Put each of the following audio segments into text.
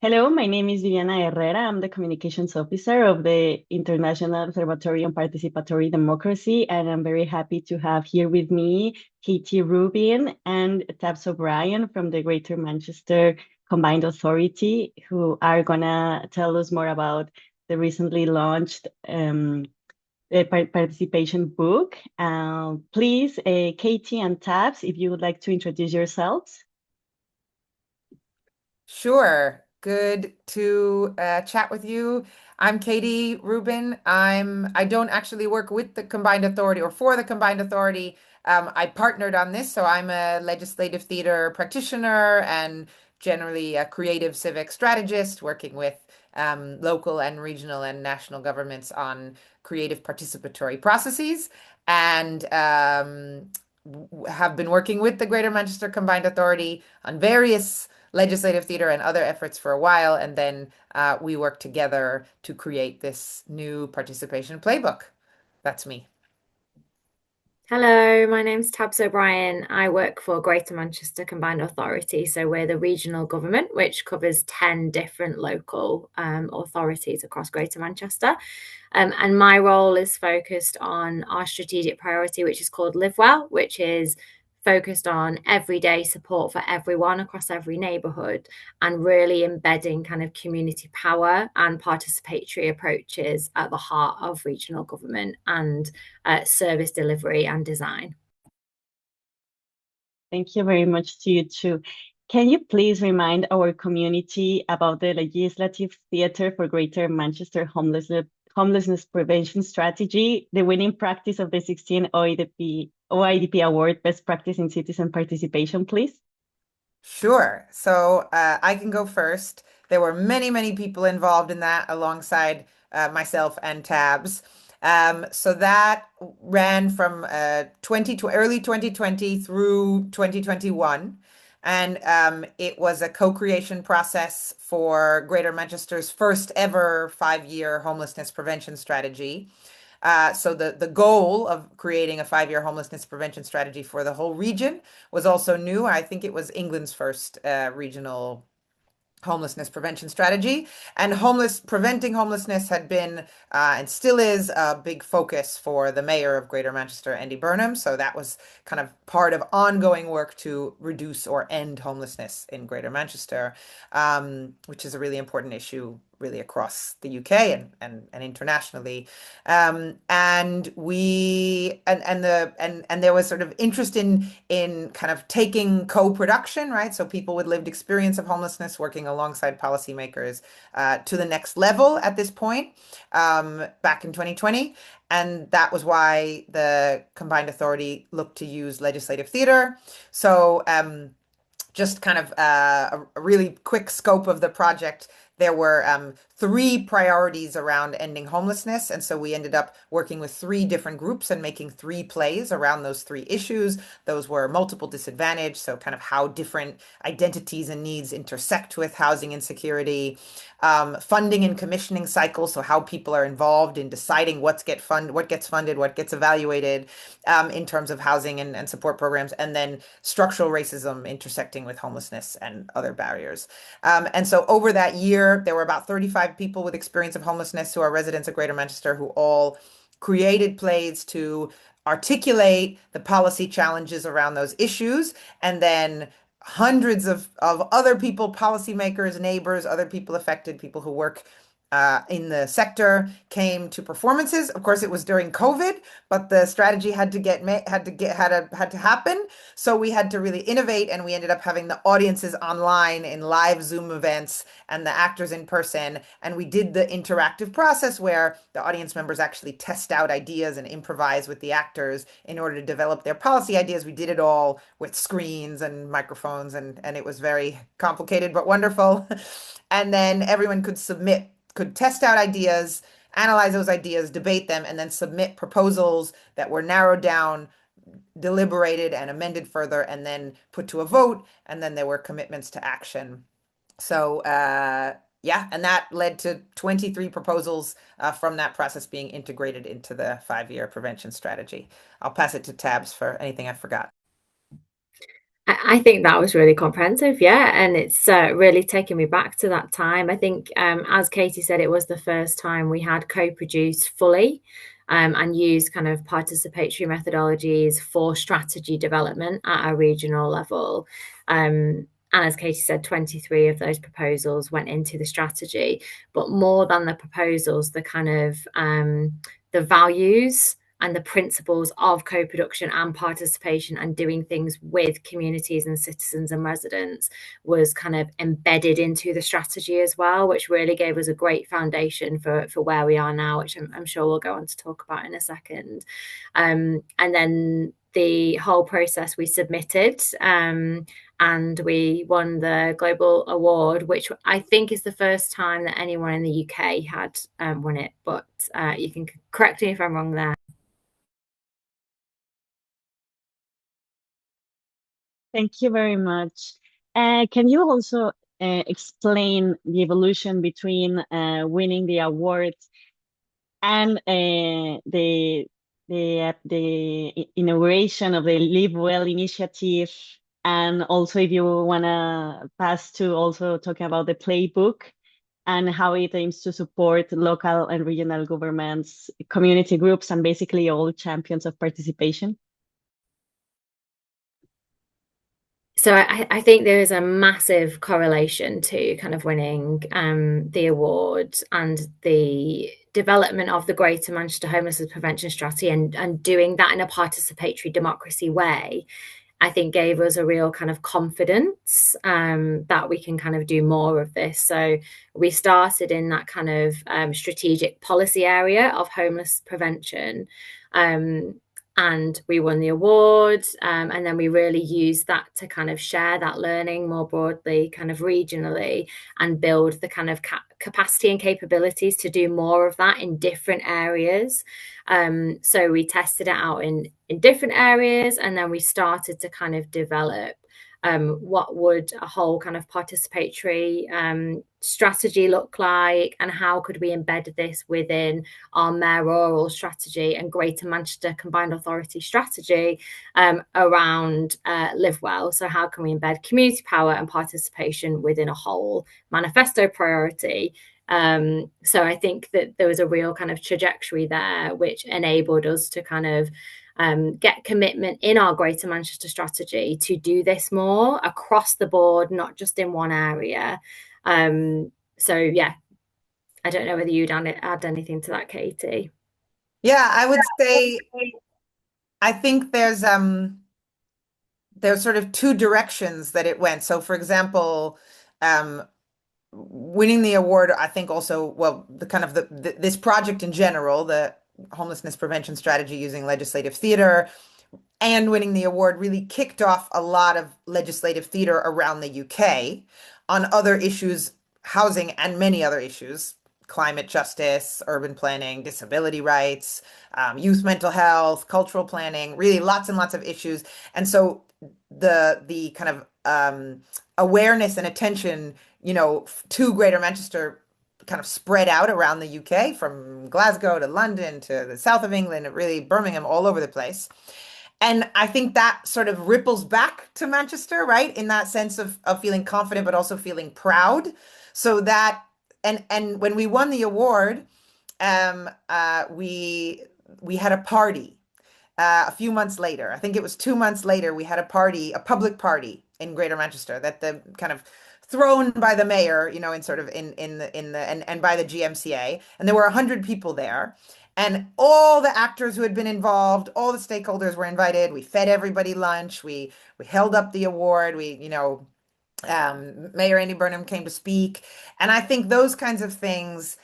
Hello, my name is Viviana Herrera. I'm the communications officer of the International Observatory on Participatory Democracy, and I'm very happy to have here with me Katy Rubin and Tabz O'Brien from the Greater Manchester Combined Authority, who are gonna tell us more about the recently launched participation book. Please, Katy and Tabz, if you would like to introduce yourselves. Sure. Good to chat with you. I'm Katy Rubin. I don't actually work with the Combined Authority or for the Combined Authority. I partnered on this, so I'm a legislative theater practitioner and generally a creative civic strategist working with local and regional and national governments on creative participatory processes. And have been working with the Greater Manchester Combined Authority on various legislative theater and other efforts for a while. And then we worked together to create this new participation playbook. That's me. Hello, my name's Tabz O'Brien. I work for Greater Manchester Combined Authority. So we're the regional government, which covers 10 different local authorities across Greater Manchester. And my role is focused on our strategic priority, which is called Live Well, which is focused on everyday support for everyone across every neighbourhood and really embedding kind of community power and participatory approaches at the heart of regional government and service delivery and design. Thank you very much to you too. Can you please remind our community about the Legislative Theatre for Greater Manchester Homelessness Prevention Strategy, the winning practice of the 16 OIDP Award Best Practice in Citizen Participation, please? Sure. So I can go first. There were many, many people involved in that alongside myself and Tabz. So that ran from early 2020 through 2021. And it was a co-creation process for Greater Manchester's first ever 5-year homelessness prevention strategy. So the goal of creating a 5-year homelessness prevention strategy for the whole region was also new. I think it was England's first regional homelessness prevention strategy. And preventing homelessness had been and still is a big focus for the mayor of Greater Manchester, Andy Burnham. So that was kind of part of ongoing work to reduce or end homelessness in Greater Manchester, which is a really important issue really across the UK and internationally. And there was sort of interest in kind of taking co-production, right? So people with lived experience of homelessness working alongside policymakers to the next level at this point back in 2020. And that was why the Combined Authority looked to use legislative theater. So just kind of a really quick scope of the project. There were 3 priorities around ending homelessness. And so we ended up working with 3 different groups and making 3 plays around those 3 issues. Those were multiple disadvantage, so kind of how different identities and needs intersect with housing insecurity, funding and commissioning cycles, so how people are involved in deciding what gets funded, what gets evaluated in terms of housing and support programs, and then structural racism intersecting with homelessness and other barriers. And so over that year, there were about 35 people with experience of homelessness who are residents of Greater Manchester who all created plays to articulate the policy challenges around those issues, and then hundreds of other people, policymakers, neighbors, other people affected, people who work in the sector came to performances. Of course, it was during COVID, but the strategy had to happen. So we had to really innovate, and we ended up having the audiences online in live Zoom events and the actors in person. And we did the interactive process where the audience members actually test out ideas and improvise with the actors in order to develop their policy ideas. We did it all with screens and microphones, and it was very complicated but wonderful. And then everyone could test out ideas, analyze those ideas, debate them, and then submit proposals that were narrowed down, deliberated, and amended further, and then put to a vote. And then there were commitments to action. So, yeah, and that led to 23 proposals from that process being integrated into the 5-year prevention strategy. I'll pass it to Tabz for anything I forgot. I think that was really comprehensive, yeah, and it's really taken me back to that time. I think, as Katie said, it was the first time we had co-produced fully and used kind of participatory methodologies for strategy development at a regional level. And as Katie said, 23 of those proposals went into the strategy, but more than the proposals, the kind of the values and the principles of co-production and participation and doing things with communities and citizens and residents was kind of embedded into the strategy as well, which really gave us a great foundation for where we are now, which I'm sure we'll go on to talk about in a second. And then the whole process we submitted, and we won the global award, which I think is the first time that anyone in the UK had won it, but you can correct me if I'm wrong there. Thank you very much. Can you also explain the evolution between winning the award and the inauguration of the Live Well initiative? And also, if you want to pass to also talking about the Playbook and how it aims to support local and regional governments, community groups, and basically all champions of participation. So I think there is a massive correlation to kind of winning the award and the development of the Greater Manchester Homelessness Prevention Strategy and doing that in a participatory democracy way, I think gave us a real kind of confidence that we can kind of do more of this. So we started in that kind of strategic policy area of homeless prevention. And we won the award, and then we really used that to kind of share that learning more broadly, kind of regionally, and build the kind of capacity and capabilities to do more of that in different areas. So we tested it out in different areas, and then we started to kind of develop what would a whole kind of participatory strategy look like, and how could we embed this within our mayoral strategy and Greater Manchester Combined Authority strategy around Live Well. So how can we embed community power and participation within a whole manifesto priority? So I think that there was a real kind of trajectory there, which enabled us to kind of get commitment in our Greater Manchester strategy to do this more across the board, not just in one area. So yeah, I don't know whether you'd add anything to that, Katie. Yeah, I would say I think there's sort of two directions that it went. So for example, winning the award, I think also, well, the kind of this project in general, the homelessness prevention strategy using legislative theater, and winning the award really kicked off a lot of legislative theater around the UK on other issues, housing and many other issues, climate justice, urban planning, disability rights, youth mental health, cultural planning, really lots and lots of issues. And so the kind of awareness and attention, to Greater Manchester kind of spread out around the UK, from Glasgow to London to the south of England, and really Birmingham, all over the place. And I think that sort of ripples back to Manchester, right? In that sense of feeling confident, but also feeling proud. So that, and when we won the award, we had a party a few months later. I think it was 2 months later, we had a party, a public party in Greater Manchester that the kind of thrown by the mayor, in sort of and by the GMCA, and there were 100 people there. And all the actors who had been involved, all the stakeholders were invited. We fed everybody lunch. We held up the award. Mayor Andy Burnham came to speak. And I think those kinds of things,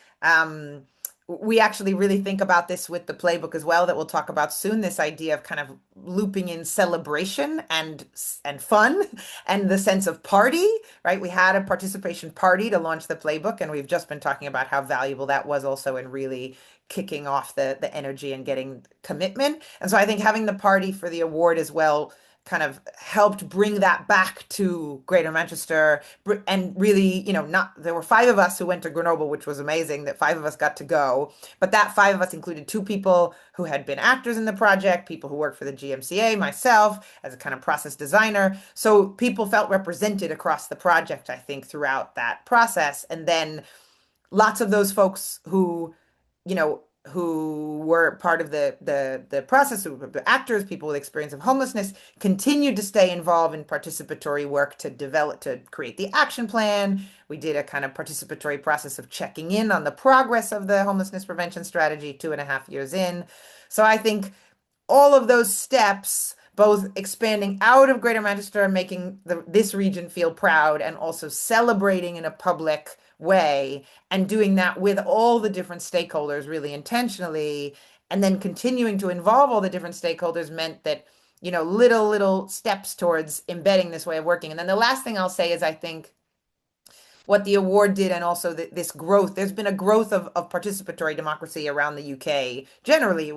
we actually really think about this with the Playbook as well, that we'll talk about soon, this idea of kind of looping in celebration and fun and the sense of party, right? We had a participation party to launch the Playbook, and we've just been talking about how valuable that was also in really kicking off the energy and getting commitment. And so I think having the party for the award as well kind of helped bring that back to Greater Manchester. And really, there were 5 of us who went to Grenoble, which was amazing that 5 of us got to go. But that 5 of us included 2 people who had been actors in the project, people who worked for the GMCA, myself as a kind of process designer. So people felt represented across the project, I think, throughout that process. And then lots of those folks who, who were part of the process, the actors, people with experience of homelessness, continued to stay involved in participatory work to create the action plan. We did a kind of participatory process of checking in on the progress of the homelessness prevention strategy 2.5 years in. So I think all of those steps, both expanding out of Greater Manchester and making this region feel proud, and also celebrating in a public way, and doing that with all the different stakeholders really intentionally, and then continuing to involve all the different stakeholders, meant that, little steps towards embedding this way of working. And then the last thing I'll say is, I think what the award did, and also this growth, there's been a growth of participatory democracy around the UK. Generally,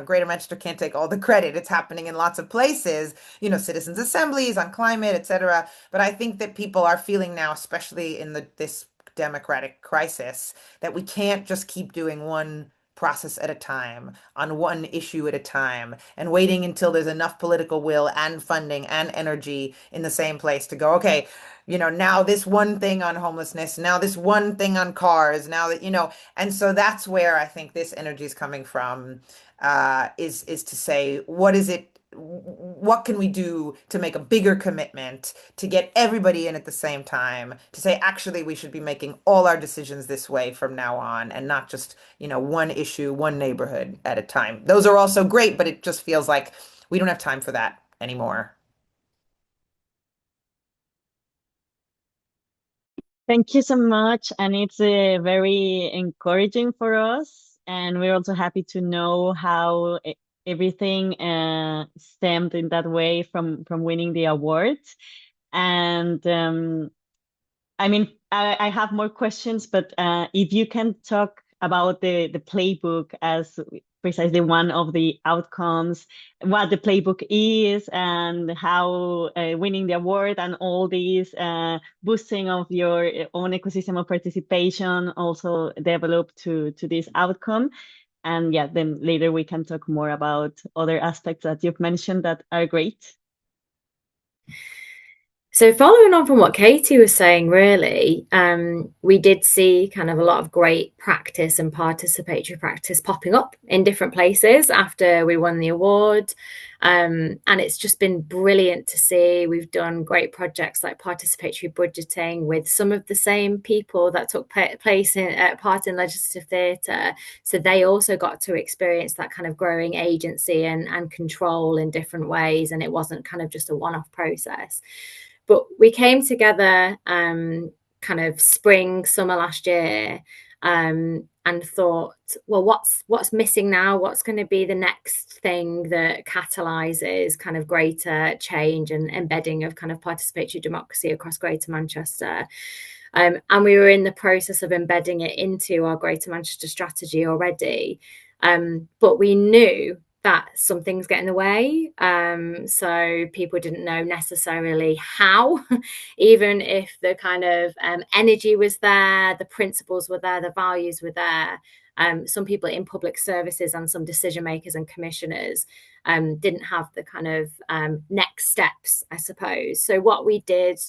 Greater Manchester can't take all the credit. It's happening in lots of places, citizens' assemblies on climate, etc. But I think that people are feeling now, especially in this democratic crisis, that we can't just keep doing one process at a time, on one issue at a time, and waiting until there's enough political will and funding and energy in the same place to go, okay, now this one thing on homelessness, now this one thing on cars, now that, and so that's where I think this energy is coming from, is to say, what can we do to make a bigger commitment, to get everybody in at the same time, to say, actually, we should be making all our decisions this way from now on, and not just, one issue, one neighborhood at a time. Those are also great, but it just feels like we don't have time for that anymore. Thank you so much. And it's very encouraging for us. And we're also happy to know how everything stemmed in that way from winning the award. And I mean, I have more questions, but if you can talk about the playbook as precisely one of the outcomes, what the playbook is, and how winning the award and all these boosting of your own ecosystem of participation also developed to this outcome. And yeah, then later we can talk more about other aspects that you've mentioned that are great. So following on from what Katy was saying, really, we did see kind of a lot of great practice and participatory practice popping up in different places after we won the award. And it's just been brilliant to see. We've done great projects like participatory budgeting with some of the same people that took part in legislative theatre. So they also got to experience that kind of growing agency and control in different ways. And it wasn't kind of just a one-off process. But we came together kind of spring, summer last year, and thought, well, what's missing now? What's going to be the next thing that catalyzes kind of greater change and embedding of kind of participatory democracy across Greater Manchester? And we were in the process of embedding it into our Greater Manchester strategy already. But we knew that some things get in the way. So people didn't know necessarily how, even if the kind of energy was there, the principles were there, the values were there. Some people in public services and some decision makers and commissioners didn't have the kind of next steps, I suppose. So what we did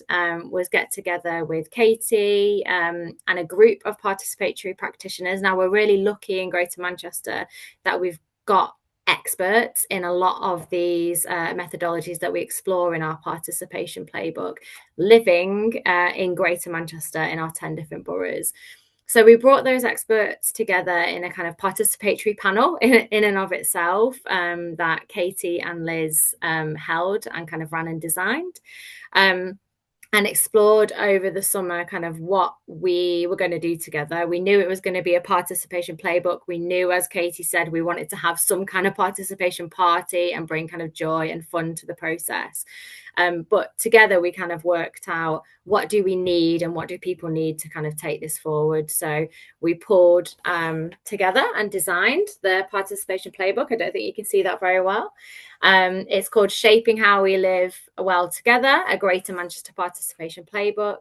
was get together with Katy and a group of participatory practitioners. Now, we're really lucky in Greater Manchester that we've got experts in a lot of these methodologies that we explore in our participation playbook, living in Greater Manchester in our 10 different boroughs. So we brought those experts together in a kind of participatory panel in and of itself that Katy and Liz held and kind of ran and designed. And explored over the summer kind of what we were going to do together. We knew it was going to be a participation playbook. We knew, as Katy said, we wanted to have some kind of participation party and bring kind of joy and fun to the process. But together we kind of worked out what do we need and what do people need to kind of take this forward. So we pulled together and designed the participation playbook. I don't think you can see that very well. It's called Shaping How We Live Well Together, a Greater Manchester Participation Playbook.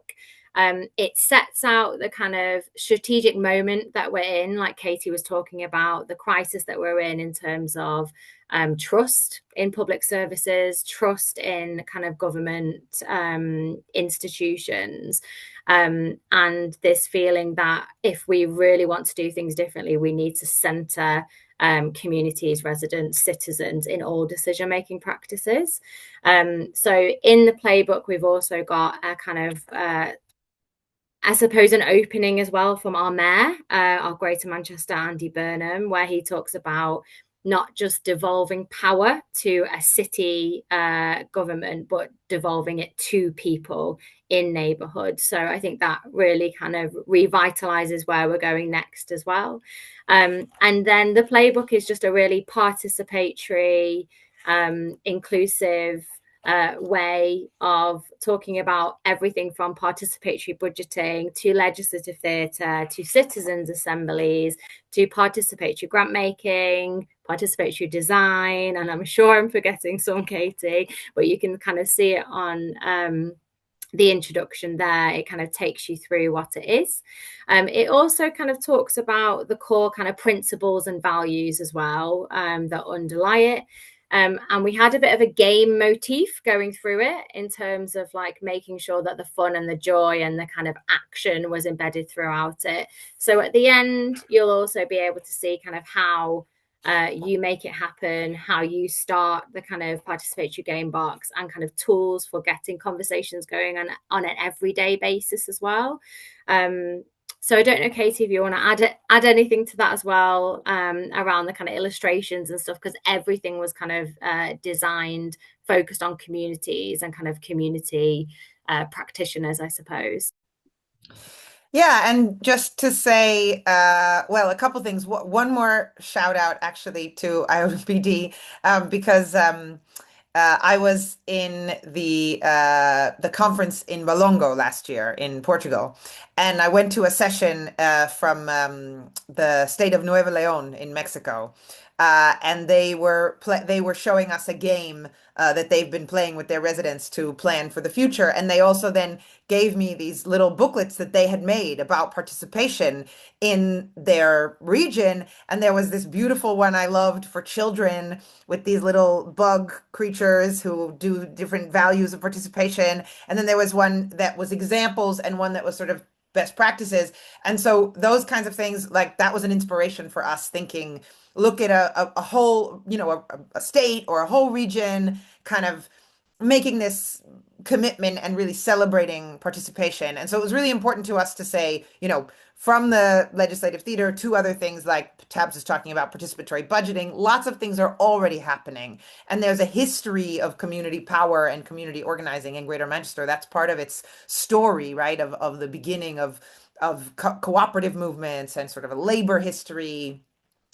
It sets out the kind of strategic moment that we're in, like Katy was talking about, the crisis that we're in terms of trust in public services, trust in kind of government institutions, and this feeling that if we really want to do things differently, we need to centre communities, residents, citizens in all decision-making practices. So in the playbook, we've also got a kind of I suppose an opening as well from our mayor, our Greater Manchester, Andy Burnham, where he talks about not just devolving power to a city government, but devolving it to people in neighbourhoods. So I think that really kind of revitalises where we're going next as well. And then the playbook is just a really participatory, inclusive way of talking about everything from participatory budgeting to legislative theatre to citizens' assemblies to participatory grant making, participatory design, and I'm sure I'm forgetting some, Katy, but you can kind of see it on the introduction there. It kind of takes you through what it is. It also kind of talks about the core kind of principles and values as well that underlie it. And we had a bit of a game motif going through it in terms of like making sure that the fun and the joy and the kind of action was embedded throughout it. So at the end, you'll also be able to see kind of how you make it happen, how you start the kind of participatory game box, and kind of tools for getting conversations going on an everyday basis as well. So I don't know, Katy, if you want to add anything to that as well, around the kind of illustrations and stuff, because everything was kind of designed, focused on communities and kind of community practitioners, I suppose. Yeah, and just to say, well, a couple things. One more shout out actually to IOPD, because I was in the conference in Malongo last year in Portugal, and I went to a session from the state of Nuevo León in Mexico, and they were showing us a game that they've been playing with their residents to plan for the future, and they also then gave me these little booklets that they had made about participation in their region, and there was this beautiful one I loved for children with these little bug creatures who do different values of participation. And then there was one that was examples and one that was sort of best practices. And so those kinds of things, like that was an inspiration for us thinking, look at a whole, a state or a whole region kind of making this commitment and really celebrating participation. And so it was really important to us to say, from the legislative theater to other things like Tabz is talking about participatory budgeting, lots of things are already happening. And there's a history of community power and community organizing in Greater Manchester. That's part of its story, right? Of the beginning of cooperative movements and sort of a labor history,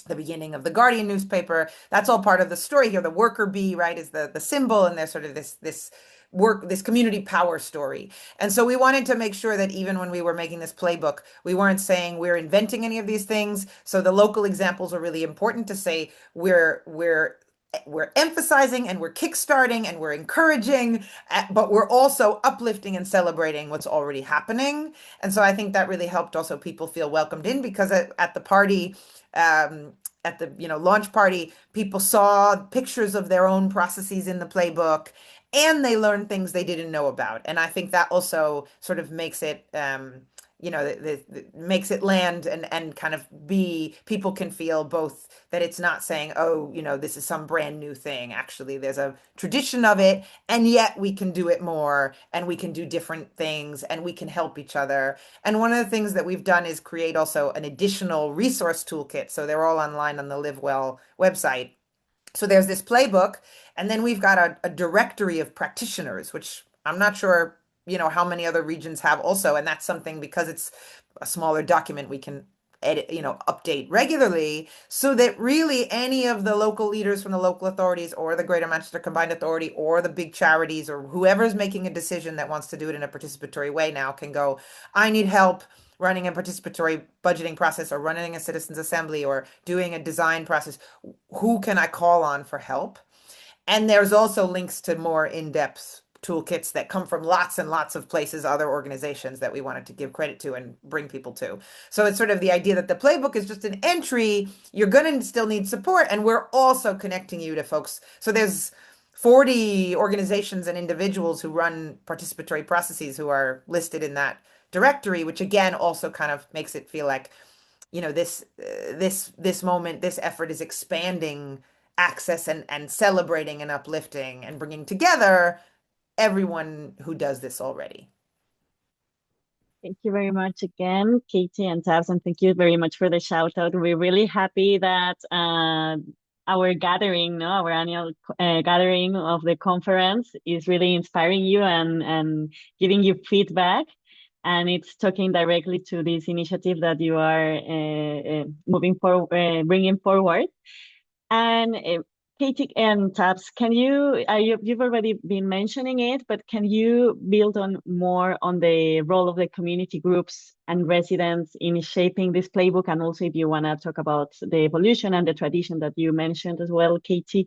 the beginning of the Guardian newspaper. That's all part of the story here. The worker bee, right, is the symbol, and there's sort of this community power story. And so we wanted to make sure that even when we were making this playbook, we weren't saying we're inventing any of these things. So the local examples are really important to say we're emphasizing and we're kickstarting and we're encouraging, but we're also uplifting and celebrating what's already happening. And so I think that really helped also people feel welcomed in, because at the party, at the launch party, people saw pictures of their own processes in the playbook, and they learned things they didn't know about. And I think that also sort of makes it makes it land and kind of people can feel both that it's not saying, oh, this is some brand new thing. Actually, there's a tradition of it, and yet we can do it more, and we can do different things, and we can help each other. And one of the things that we've done is create also an additional resource toolkit. So they're all online on the Live Well website. So there's this playbook, and then we've got a directory of practitioners, which I'm not sure how many other regions have also. And that's something, because it's a smaller document, we can update regularly, so that really any of the local leaders from the local authorities or the Greater Manchester Combined Authority or the big charities or whoever's making a decision that wants to do it in a participatory way now can go, I need help running a participatory budgeting process or running a citizens assembly or doing a design process. Who can I call on for help? And there's also links to more in-depth toolkits that come from lots and lots of places, other organizations that we wanted to give credit to and bring people to. So it's sort of the idea that the playbook is just an entry. You're going to still need support, and we're also connecting you to folks. So there's 40 organizations and individuals who run participatory processes who are listed in that directory, which again also kind of makes it feel like, this moment, this effort is expanding access and celebrating and uplifting and bringing together everyone who does this already. Thank you very much again, Katy and Tabz, and thank you very much for the shout out. We're really happy that our gathering, no, our annual gathering of the conference is really inspiring you and giving you feedback. And it's talking directly to this initiative that you are moving forward, bringing forward. And Katy and Tabz, you've already been mentioning it, but can you build on more on the role of the community groups and residents in shaping this playbook? And also if you want to talk about the evolution and the tradition that you mentioned as well, Katy.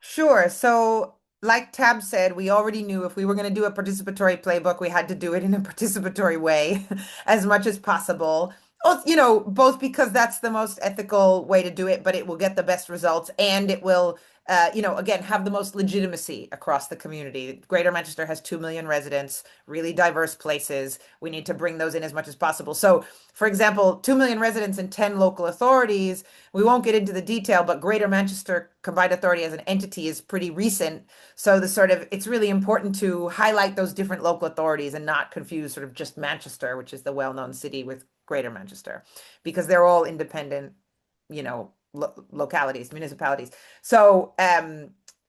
Sure. So like Tab said, we already knew if we were going to do a participatory playbook, we had to do it in a participatory way as much as possible. Both because that's the most ethical way to do it, but it will get the best results and it will, again, have the most legitimacy across the community. Greater Manchester has 2 million residents, really diverse places. We need to bring those in as much as possible. So, for example, 2 million residents and 10 local authorities. We won't get into the detail, but Greater Manchester Combined Authority as an entity is pretty recent. So it's really important to highlight those different local authorities and not confuse sort of just Manchester, which is the well-known city, with Greater Manchester, because they're all independent, localities, municipalities. So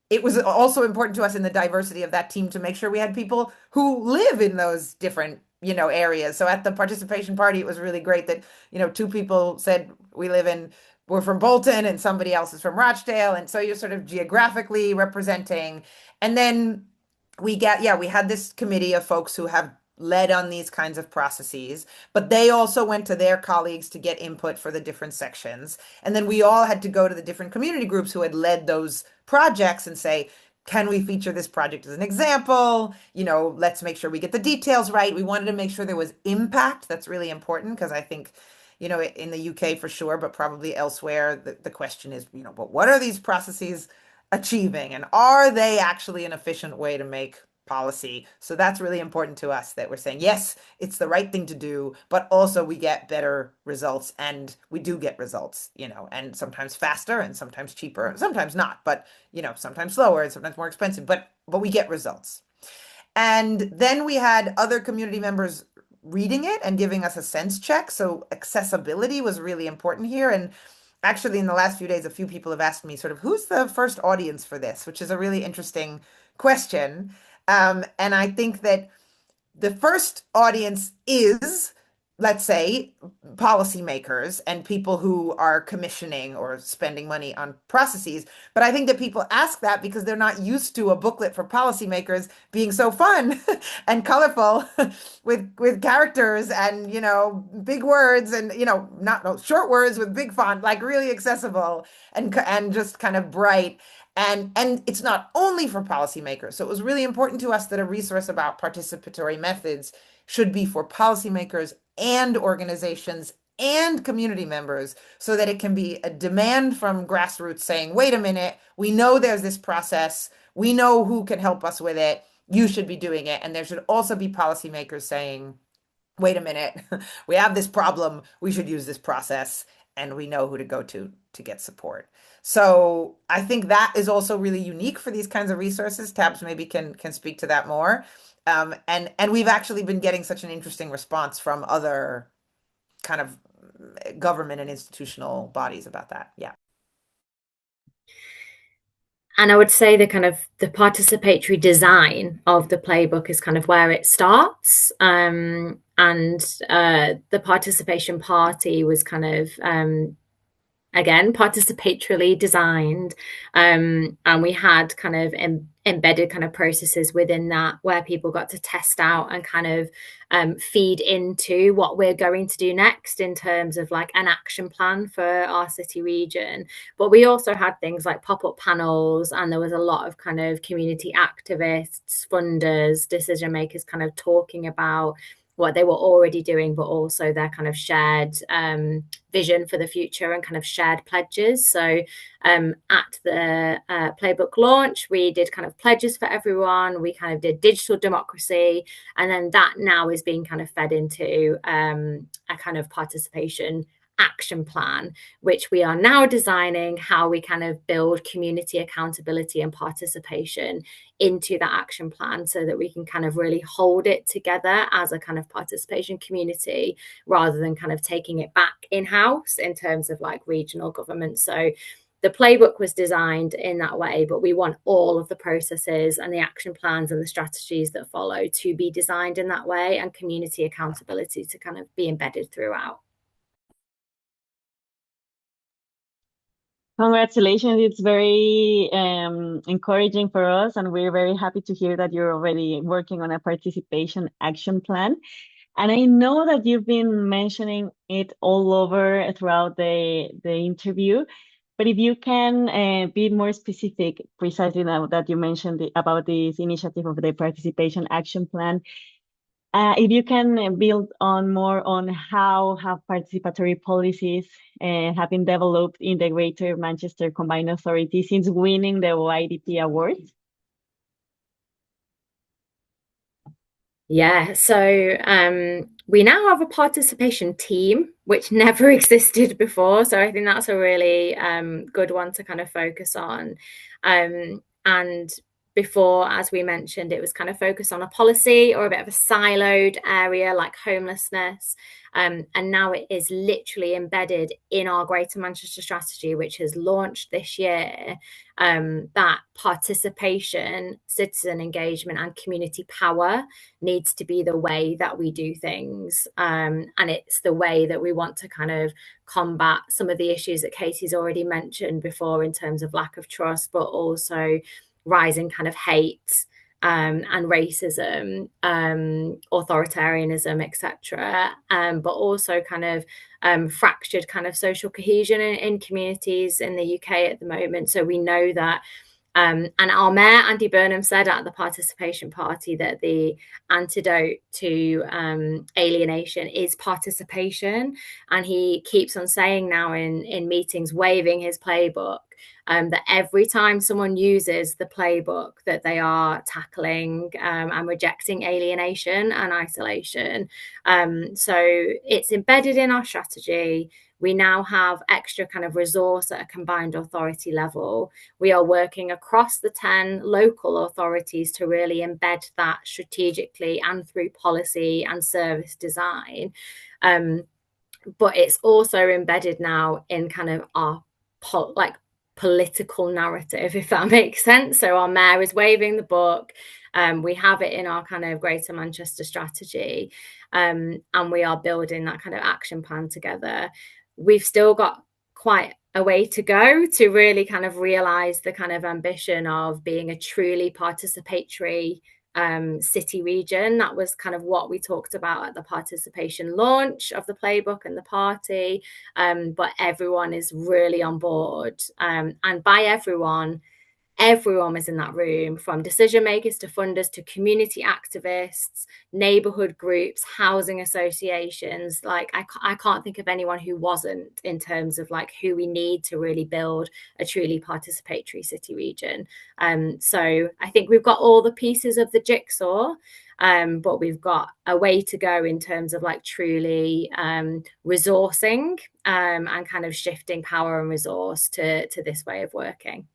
it was also important to us in the diversity of that team to make sure we had people who live in those different, areas. So at the participation party, it was really great that, 2 people said we're from Bolton and somebody else is from Rochdale. And so you're sort of geographically representing. And then we had this committee of folks who have led on these kinds of processes, but they also went to their colleagues to get input for the different sections. And then we all had to go to the different community groups who had led those projects and say, can we feature this project as an example? Let's make sure we get the details right. We wanted to make sure there was impact. That's really important because I think, in the UK for sure, but probably elsewhere, the question is, but what are these processes achieving? And are they actually an efficient way to make policy? So that's really important to us, that we're saying, yes, it's the right thing to do, but also we get better results, and we do get results, and sometimes faster and sometimes cheaper, sometimes not, but, sometimes slower and sometimes more expensive, but we get results. And then we had other community members reading it and giving us a sense check. So accessibility was really important here. And actually, in the last few days, a few people have asked me sort of, who's the first audience for this, which is a really interesting question. And I think that the first audience is, let's say, policymakers and people who are commissioning or spending money on processes. But I think that people ask that because they're not used to a booklet for policymakers being so fun and colorful with characters and, big words and, not short words with big font, like really accessible and just kind of bright. And it's not only for policymakers. So it was really important to us that a resource about participatory methods should be for policymakers and organizations and community members, so that it can be a demand from grassroots saying, wait a minute, we know there's this process. We know who can help us with it. You should be doing it. And there should also be policymakers saying, wait a minute, we have this problem. We should use this process. And we know who to go to get support. So I think that is also really unique for these kinds of resources. Tabz maybe can speak to that more. And we've actually been getting such an interesting response from other kind of government and institutional bodies about that. Yeah. And I would say the kind of the participatory design of the playbook is kind of where it starts. And the participation party was kind of again participatorily designed, and we had kind of embedded kind of processes within that where people got to test out and kind of feed into what we're going to do next in terms of like an action plan for our city region. But we also had things like pop-up panels, and there was a lot of kind of community activists, funders, decision makers kind of talking about what they were already doing, but also their kind of shared vision for the future and kind of shared pledges. So at the Playbook launch, we did kind of pledges for everyone. We kind of did digital democracy. And then that now is being kind of fed into a kind of participation action plan, which we are now designing how we kind of build community accountability and participation into that action plan so that we can kind of really hold it together as a kind of participation community rather than kind of taking it back in-house in terms of like regional government. So the playbook was designed in that way, but we want all of the processes and the action plans and the strategies that follow to be designed in that way, and community accountability to kind of be embedded throughout. Congratulations. It's very encouraging for us, and we're very happy to hear that you're already working on a participation action plan. And I know that you've been mentioning it all over throughout the interview, but if you can be more specific, precisely now that you mentioned about this initiative of the participation action plan, if you can build on more on how have participatory policies have been developed in the Greater Manchester Combined Authority since winning the OIDP award. Yeah, so we now have a participation team, which never existed before. So I think that's a really good one to kind of focus on. And before, as we mentioned, it was kind of focused on a policy or a bit of a siloed area like homelessness. And now it is literally embedded in our Greater Manchester strategy, which has launched this year, that participation, citizen engagement and community power needs to be the way that we do things. And it's the way that we want to kind of combat some of the issues that Katie's already mentioned before in terms of lack of trust, but also rising kind of hate and racism, authoritarianism, etc. But also kind of fractured kind of social cohesion in communities in the UK at the moment. So we know that, and our mayor, Andy Burnham, said at the participation party that the antidote to alienation is participation. And he keeps on saying now in meetings, waving his playbook, that every time someone uses the playbook that they are tackling and rejecting alienation and isolation. So it's embedded in our strategy. We now have extra kind of resource at a combined authority level. We are working across the 10 local authorities to really embed that strategically and through policy and service design. But it's also embedded now in kind of our political narrative, if that makes sense. So our mayor is waving the book. We have it in our kind of Greater Manchester strategy, and we are building that kind of action plan together. We've still got quite a way to go to really kind of realize the kind of ambition of being a truly participatory city region. That was kind of what we talked about at the participation launch of the playbook and the party, but everyone is really on board, and by everyone was in that room, from decision makers to funders to community activists, neighborhood groups, housing associations. Like I can't think of anyone who wasn't, in terms of like who we need to really build a truly participatory city region. So I think we've got all the pieces of the jigsaw, but we've got a way to go in terms of like truly resourcing and kind of shifting power and resource to this way of working.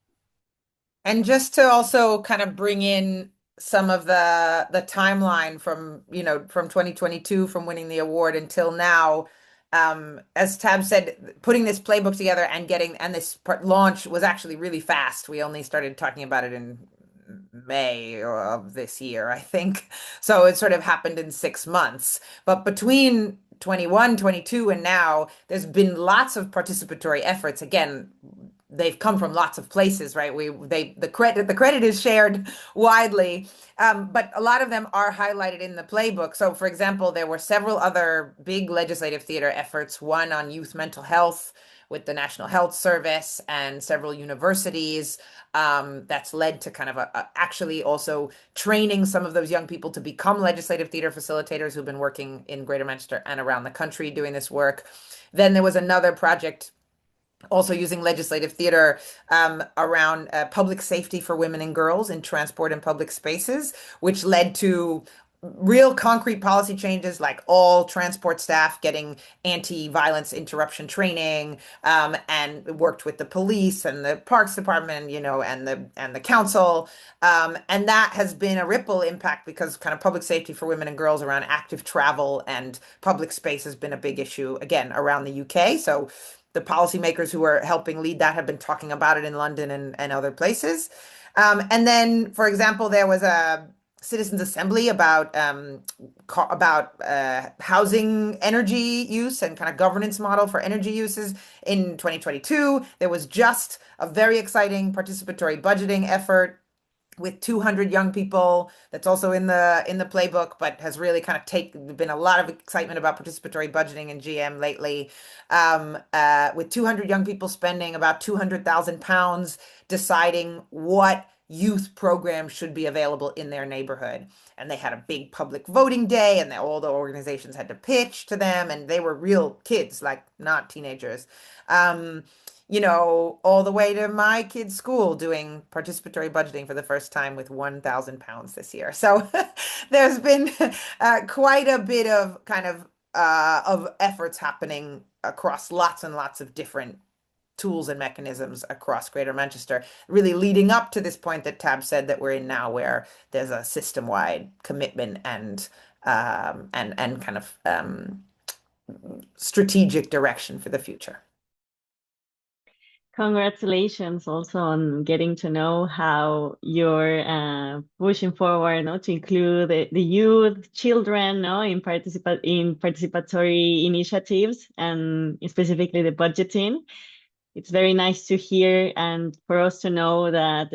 And just to also kind of bring in some of the timeline from, from 2022, from winning the award until now, as Tabz said, putting this playbook together and this launch was actually really fast. We only started talking about it in May of this year, I think. So it sort of happened in 6 months. But between 21, 22, and now, there's been lots of participatory efforts. Again, they've come from lots of places, right? The credit is shared widely, but a lot of them are highlighted in the playbook. So, for example, there were several other big legislative theater efforts. One on youth mental health with the National Health Service and several universities. That's led to kind of actually also training some of those young people to become legislative theater facilitators who've been working in Greater Manchester and around the country doing this work. Then there was another project also using legislative theater around public safety for women and girls in transport and public spaces, which led to real concrete policy changes, like all transport staff getting anti-violence interruption training, and worked with the police and the parks department, and the council, and that has been a ripple impact because kind of public safety for women and girls around active travel and public space has been a big issue again around the UK. So the policymakers who are helping lead that have been talking about it in London and other places. And then, for example, there was a citizens assembly about housing energy use and kind of governance model for energy uses in 2022. There was just a very exciting participatory budgeting effort with 200 young people that's also in the playbook, but has really kind of been a lot of excitement about participatory budgeting in GM lately, with 200 young people spending about £200,000 deciding what youth programs should be available in their neighborhood. And they had a big public voting day, and all the organizations had to pitch to them, and they were real kids, like not teenagers. All the way to my kid's school doing participatory budgeting for the first time with £1,000 this year. So there's been quite a bit of kind of efforts happening across lots and lots of different tools and mechanisms across Greater Manchester, really leading up to this point that Tabz said that we're in now, where there's a system-wide commitment and kind of strategic direction for the future. Congratulations also on getting to know how you're pushing forward, to include the youth, children, in participatory initiatives, and specifically the budgeting. It's very nice to hear and for us to know that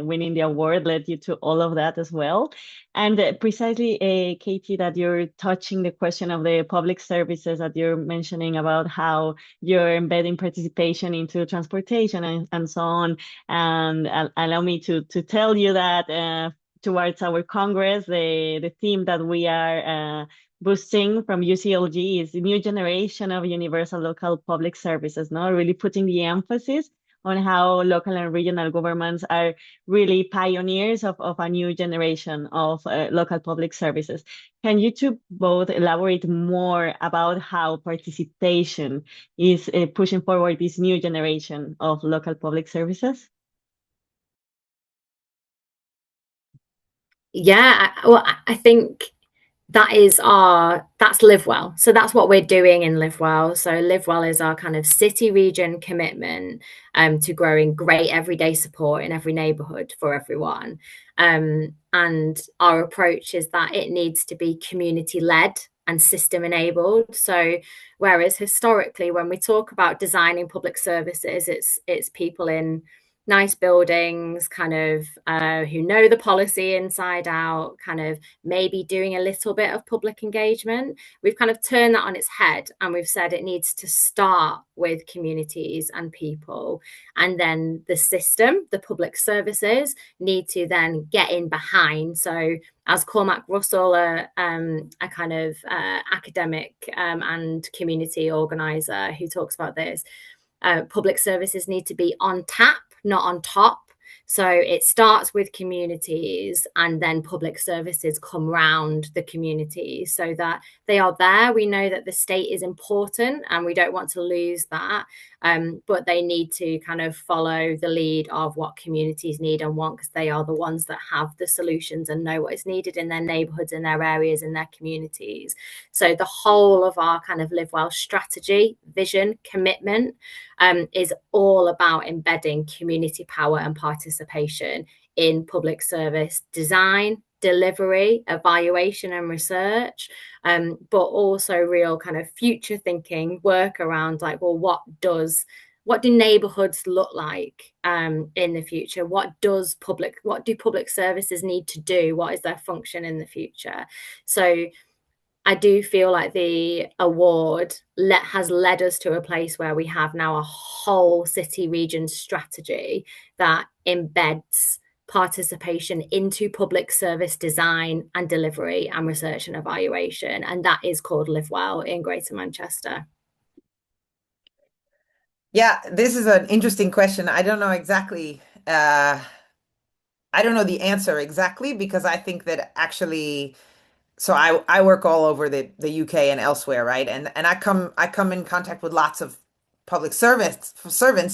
winning the award led you to all of that as well. And precisely, Katy, that you're touching the question of the public services, that you're mentioning about how you're embedding participation into transportation and so on. And allow me to tell you that towards our Congress, the theme that we are boosting from UCLG is the new generation of universal local public services, really putting the emphasis on how local and regional governments are really pioneers of a new generation of local public services. Can you two both elaborate more about how participation is pushing forward this new generation of local public services? Yeah, well, I think that's Live Well. So that's what we're doing in Live Well. So Live Well is our kind of city region commitment to growing great everyday support in every neighborhood for everyone. And our approach is that it needs to be community led and system enabled. So whereas historically, when we talk about designing public services, it's people in nice buildings, kind of who know the policy inside out, kind of maybe doing a little bit of public engagement. We've kind of turned that on its head, and we've said it needs to start with communities and people, and then the system, the public services, need to then get in behind. So as Cormac Russell, a kind of academic and community organizer who talks about this, public services need to be on tap, not on top. So it starts with communities, and then public services come round the communities so that they are there. We know that the state is important and we don't want to lose that. But they need to kind of follow the lead of what communities need and want, because they are the ones that have the solutions and know what is needed in their neighborhoods, in their areas, in their communities. So the whole of our kind of Live Well strategy, vision, commitment is all about embedding community power and participation in public service design, delivery, evaluation and research, but also real kind of future thinking work around like, well, what do neighborhoods look like in the future? What do public services need to do? What is their function in the future? So I do feel like the award has led us to a place where we have now a whole city region strategy that embeds participation into public service design and delivery and research and evaluation. And that is called Live Well in Greater Manchester. Yeah, this is an interesting question. I don't know exactly. I don't know the answer exactly, because I think that actually, so I work all over the UK and elsewhere, right? And I come in contact with lots of public servants,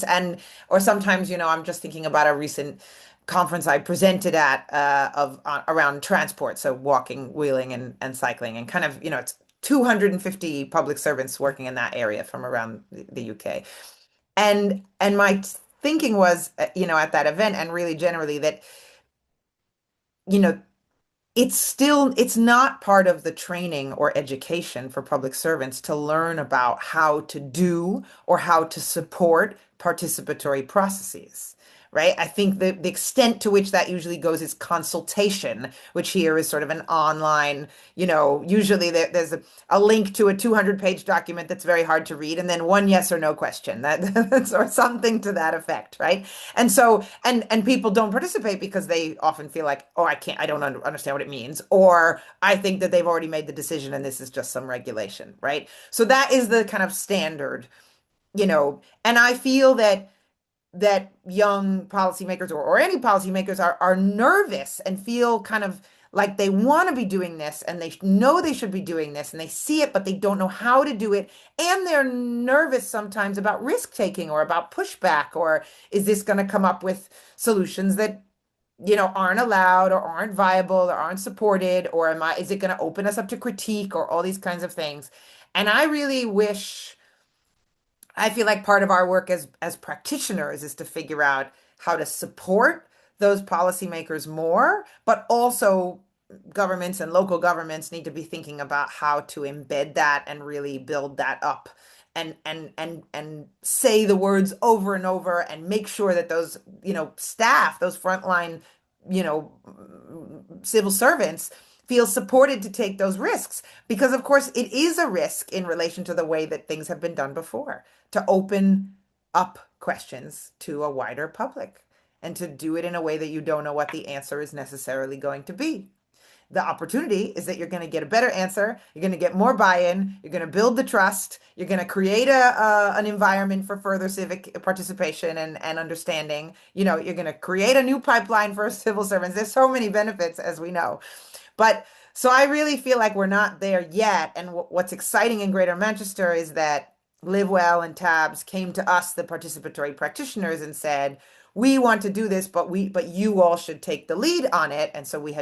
and or sometimes, I'm just thinking about a recent conference I presented at around transport, so walking, wheeling, and cycling, and kind of, it's 250 public servants working in that area from around the UK. And my thinking was, at that event, and really generally, that, you know, it's not part of the training or education for public servants to learn about how to do or how to support participatory processes, right? I think the extent to which that usually goes is consultation, which here is sort of an online, usually there's a link to a 200-page document that's very hard to read, and then one yes or no question that's or something to that effect, right? And so, and people don't participate because they often feel like, oh, I don't understand what it means, or I think that they've already made the decision and this is just some regulation, right? So that is the kind of standard, and I feel that young policymakers, or any policymakers, are nervous and feel kind of like they want to be doing this, and they know they should be doing this, and they see it, but they don't know how to do it. And they're nervous sometimes about risk taking or about pushback, or is this going to come up with solutions that, aren't allowed or aren't viable or aren't supported, or is it going to open us up to critique, or all these kinds of things. And I feel like part of our work as practitioners is to figure out how to support those policymakers more, but also governments and local governments need to be thinking about how to embed that and really build that up, and say the words over and over, and make sure that those, staff, those frontline, civil servants feel supported to take those risks, because of course it is a risk in relation to the way that things have been done before, to open up questions to a wider public and to do it in a way that you don't know what the answer is necessarily going to be. The opportunity is that you're going to get a better answer, you're going to get more buy-in, you're going to build the trust, you're going to create an environment for further civic participation and understanding. You're going to create a new pipeline for civil servants. There's so many benefits, as we know. But so I really feel like we're not there yet. And what's exciting in Greater Manchester is that Live Well and Tabz came to us, the participatory practitioners, and said, we want to do this, but you all should take the lead on it. And so we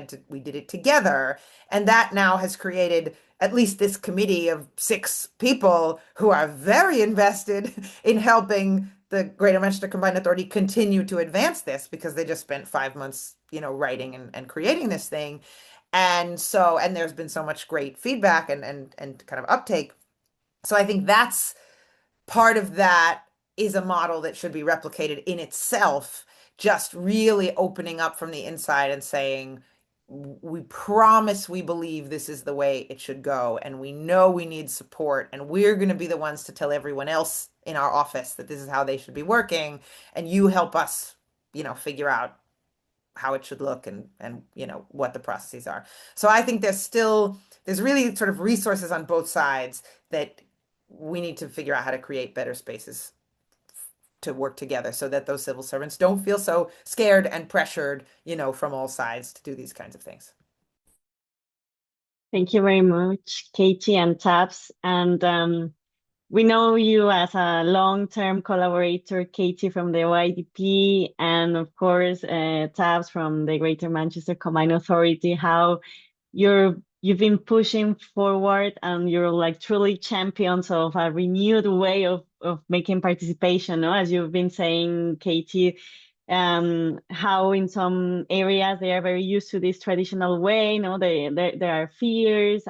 did it together. And that now has created at least this committee of 6 people who are very invested in helping the Greater Manchester Combined Authority continue to advance this, because they just spent 5 months, writing and creating this thing. And there's been so much great feedback and kind of uptake. So I think that's part of that is a model that should be replicated in itself, just really opening up from the inside and saying, we promise we believe this is the way it should go, and we know we need support, and we're going to be the ones to tell everyone else in our office that this is how they should be working, and you help us, figure out how it should look and what the processes are. So I think there's really sort of resources on both sides that we need to figure out how to create better spaces to work together so that those civil servants don't feel so scared and pressured, from all sides to do these kinds of things. Thank you very much, Katy and Tabz. And we know you as a long-term collaborator, Katy from the OIDP, and of course, Tabz from the Greater Manchester Combined Authority, how you've been pushing forward and you're like truly champions of a renewed way of making participation, no? As you've been saying, Katy, how in some areas they are very used to this traditional way, no? There are fears,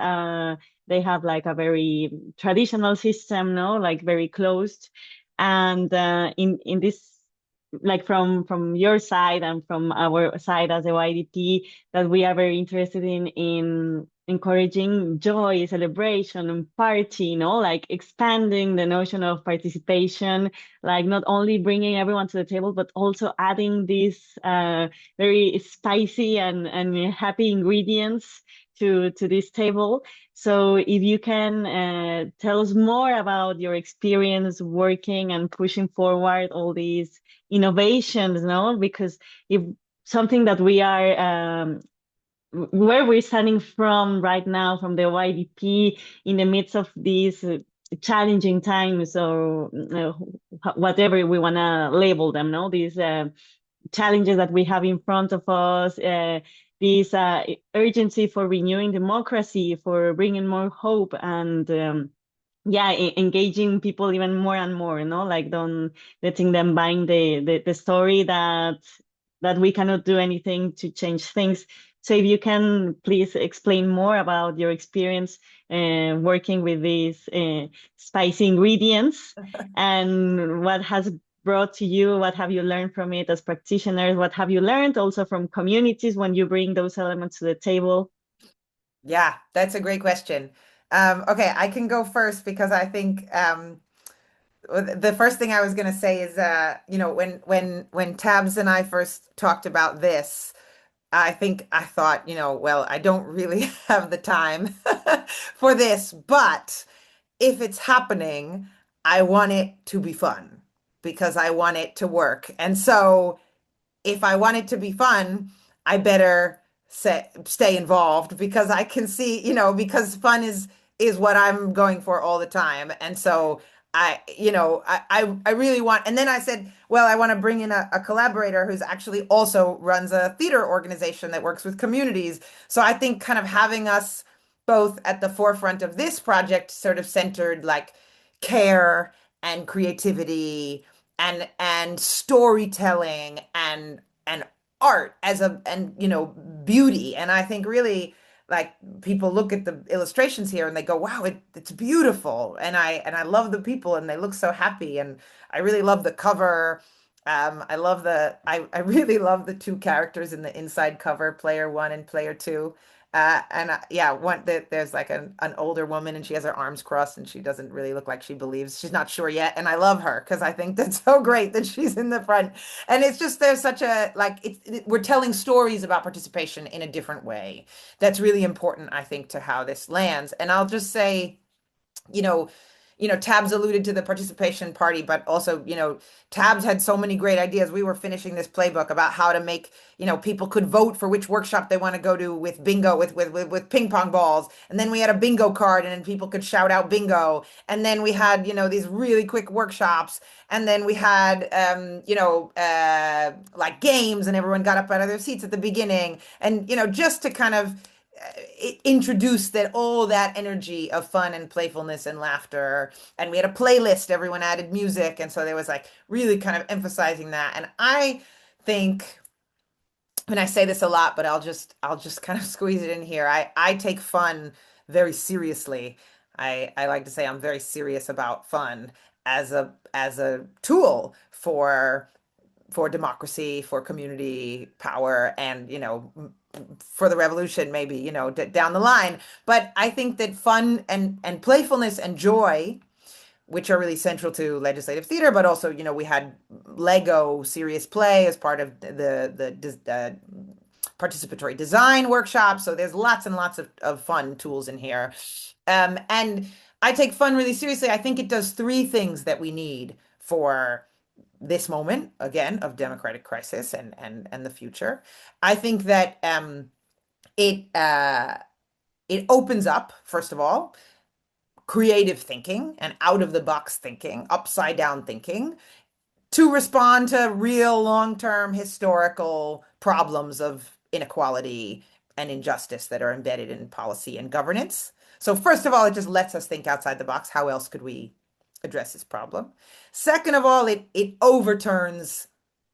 they have like a very traditional system, no? Like very closed. And in this, like from your side and from our side as a YDP, that we are very interested in encouraging joy, celebration, and party, like expanding the notion of participation, like not only bringing everyone to the table, but also adding these very spicy and happy ingredients to this table. So if you can tell us more about your experience working and pushing forward all these innovations, no? Because if something that we are where we're standing from right now, from the YDP, in the midst of these challenging times, or whatever we want to label them, no? These challenges that we have in front of us, this urgency for renewing democracy, for bringing more hope, and engaging people even more and more, like don't letting them buying the story that we cannot do anything to change things. So if you can please explain more about your experience working with these spicy ingredients and what has brought to you, what have you learned from it as practitioners, what have you learned also from communities when you bring those elements to the table? Yeah, that's a great question. Okay, I can go first because I think the first thing I was going to say is, when Tabz and I first talked about this, I thought, well, I don't really have the time for this, but if it's happening, I want it to be fun because I want it to work. And so if I want it to be fun, I better stay involved because I can see, because fun is what I'm going for all the time. And so I really want, and then I said, well, I want to bring in a collaborator who's actually also runs a theater organization that works with communities. So I think kind of having us both at the forefront of this project sort of centered like care and creativity and storytelling and art and beauty. And I think really like people look at the illustrations here and they go, wow, it's beautiful. And I love the people and they look so happy. And I really love the cover. I really love the two characters in the inside cover, player one and player two. There's like an older woman and she has her arms crossed and she doesn't really look like she believes. She's not sure yet. And I love her because I think that's so great that she's in the front. And it's just, there's such a, like, we're telling stories about participation in a different way. That's really important, I think, to how this lands. And I'll just say, Tabz alluded to the participation party, but also, Tabz had so many great ideas. We were finishing this playbook about how to make, people could vote for which workshop they want to go to with bingo, with ping pong balls. And then we had a bingo card and then people could shout out bingo. And then we had, these really quick workshops. And then we had, like games and everyone got up out of their seats at the beginning. And, just to kind of introduce all that energy of fun and playfulness and laughter. And we had a playlist, everyone added music. And so there was like really kind of emphasizing that. And I think, and I say this a lot, but I'll just kind of squeeze it in here. I take fun very seriously. I like to say I'm very serious about fun as a tool for democracy, for community power, and for the revolution, maybe down the line. But I think that fun and playfulness and joy, which are really central to legislative theater, but also we had Lego serious play as part of the participatory design workshop. So there's lots and lots of fun tools in here, and I take fun really seriously. I think it does three things that we need for this moment, again, of democratic crisis and the future. I think that it opens up, first of all, creative thinking and out of the box thinking, upside down thinking, to respond to real long-term historical problems of inequality and injustice that are embedded in policy and governance. So first of all, it just lets us think outside the box. How else could we address this problem? Second of all, it overturns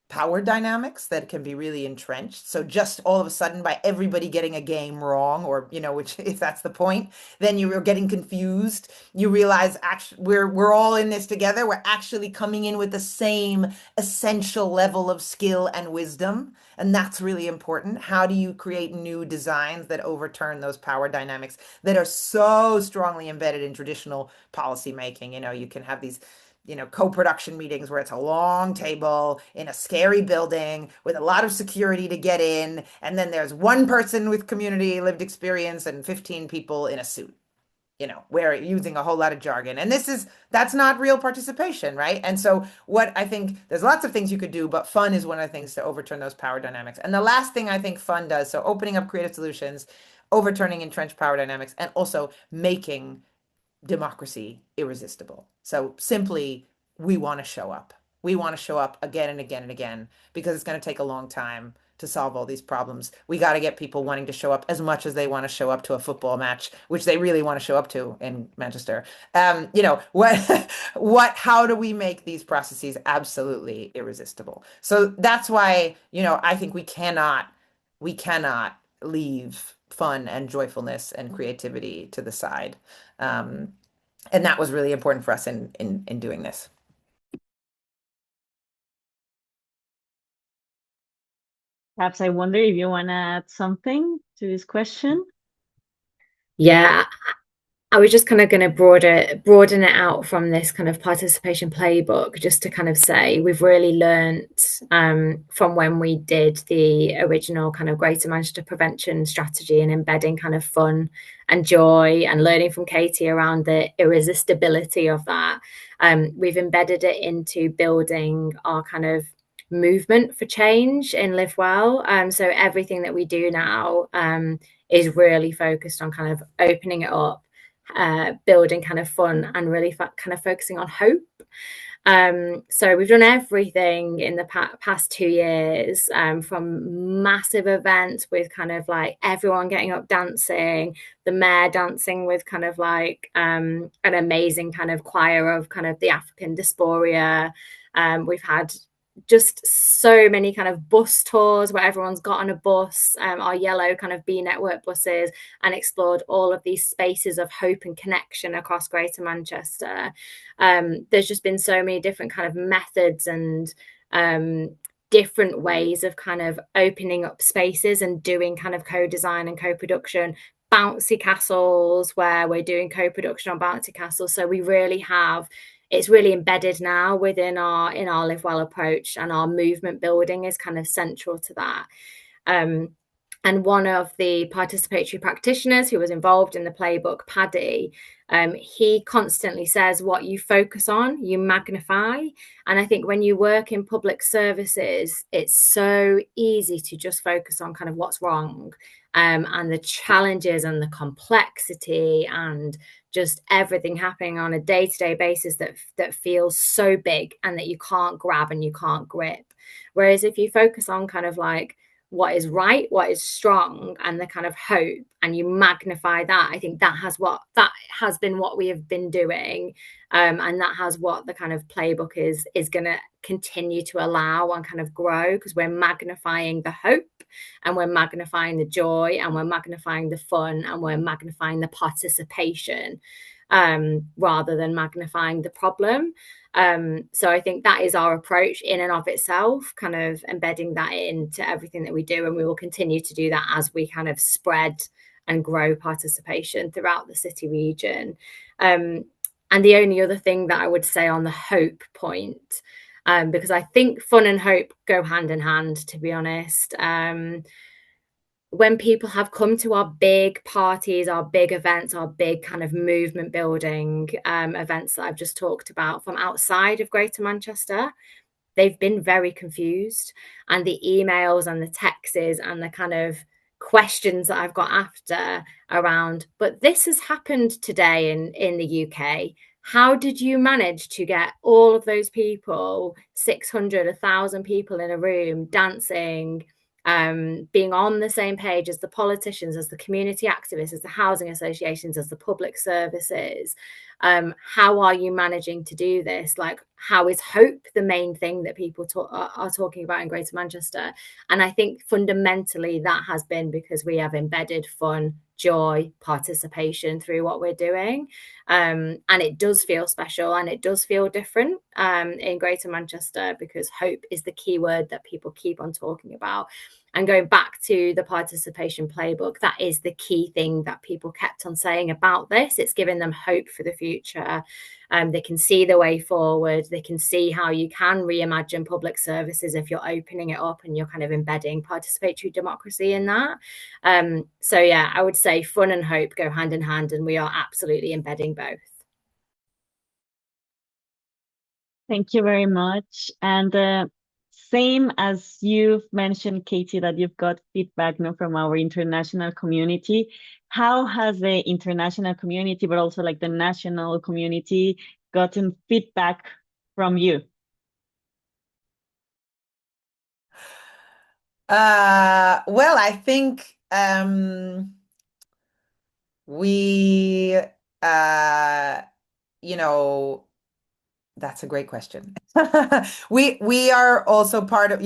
power dynamics that can be really entrenched. So just all of a sudden, by everybody getting a game wrong, or which, if that's the point, then you're getting confused. You realize actually we're all in this together. We're actually coming in with the same essential level of skill and wisdom, and that's really important. How do you create new designs that overturn those power dynamics that are so strongly embedded in traditional policy making? You can have these co-production meetings where it's a long table in a scary building with a lot of security to get in. And then there's one person with community lived experience and 15 people in a suit, where using a whole lot of jargon. And that's not real participation, right? And so what I think, there's lots of things you could do, but fun is one of the things to overturn those power dynamics. And the last thing I think fun does, so opening up creative solutions, overturning entrenched power dynamics, and also making democracy irresistible. So simply, we want to show up. We want to show up again and again and again, because it's going to take a long time to solve all these problems. We got to get people wanting to show up as much as they want to show up to a football match, which they really want to show up to in Manchester. How do we make these processes absolutely irresistible? So that's why, I think we cannot leave fun and joyfulness and creativity to the side. And that was really important for us in doing this. Perhaps I wonder if you want to add something to this question. Yeah, I was just kind of going to broaden it out from this kind of participation playbook, just to kind of say we've really learnt from when we did the original kind of Greater Manchester prevention strategy and embedding kind of fun and joy and learning from Katy around the irresistibility of that. We've embedded it into building our kind of movement for change in Live Well. So everything that we do now is really focused on kind of opening it up, building kind of fun, and really kind of focusing on hope. So we've done everything in the past 2 years, from massive events with kind of like everyone getting up dancing, the mayor dancing with kind of like an amazing kind of choir of kind of the African diaspora. We've had just so many kind of bus tours where everyone's got on a bus, our yellow kind of B network buses, and explored all of these spaces of hope and connection across Greater Manchester. There's just been so many different kind of methods and different ways of kind of opening up spaces and doing kind of co-design and co-production. Bouncy castles, where we're doing co-production on bouncy castles. So we really have, it's really embedded now within our Live Well approach, and our movement building is kind of central to that. And one of the participatory practitioners who was involved in the playbook, Paddy, he constantly says, what you focus on, you magnify. And I think when you work in public services, it's so easy to just focus on kind of what's wrong, and the challenges and the complexity and just everything happening on a day-to-day basis that feels so big and that you can't grab and you can't grip. Whereas if you focus on kind of like what is right, what is strong, and the kind of hope, and you magnify that, I think that has been what we have been doing, and that has what the kind of playbook is going to continue to allow and kind of grow, because we're magnifying the hope, and we're magnifying the joy, and we're magnifying the fun, and we're magnifying the participation, rather than magnifying the problem. So I think that is our approach in and of itself, kind of embedding that into everything that we do, and we will continue to do that as we kind of spread and grow participation throughout the city region. And the only other thing that I would say on the hope point, because I think fun and hope go hand in hand, to be honest. When people have come to our big parties, our big events, our big kind of movement building events that I've just talked about from outside of Greater Manchester, they've been very confused, and the emails and the texts and the kind of questions that I've got after around, but this has happened today in the UK. How did you manage to get all of those people, 600, 1,000 people in a room dancing, being on the same page as the politicians, as the community activists, as the housing associations, as the public services? How are you managing to do this? Like, how is hope the main thing that people are talking about in Greater Manchester? And I think fundamentally that has been because we have embedded fun, joy, participation through what we're doing. And it does feel special and it does feel different in Greater Manchester, because hope is the key word that people keep on talking about. And going back to the participation playbook, that is the key thing that people kept on saying about this. It's giving them hope for the future. They can see the way forward. They can see how you can reimagine public services if you're opening it up and you're kind of embedding participatory democracy in that. So yeah, I would say fun and hope go hand in hand, and we are absolutely embedding both. Thank you very much. And same as you've mentioned, Katy, that you've got feedback now from our international community. How has the international community, but also like the national community, gotten feedback from you? Well, I think we, you know, that's a great question. We are also part of,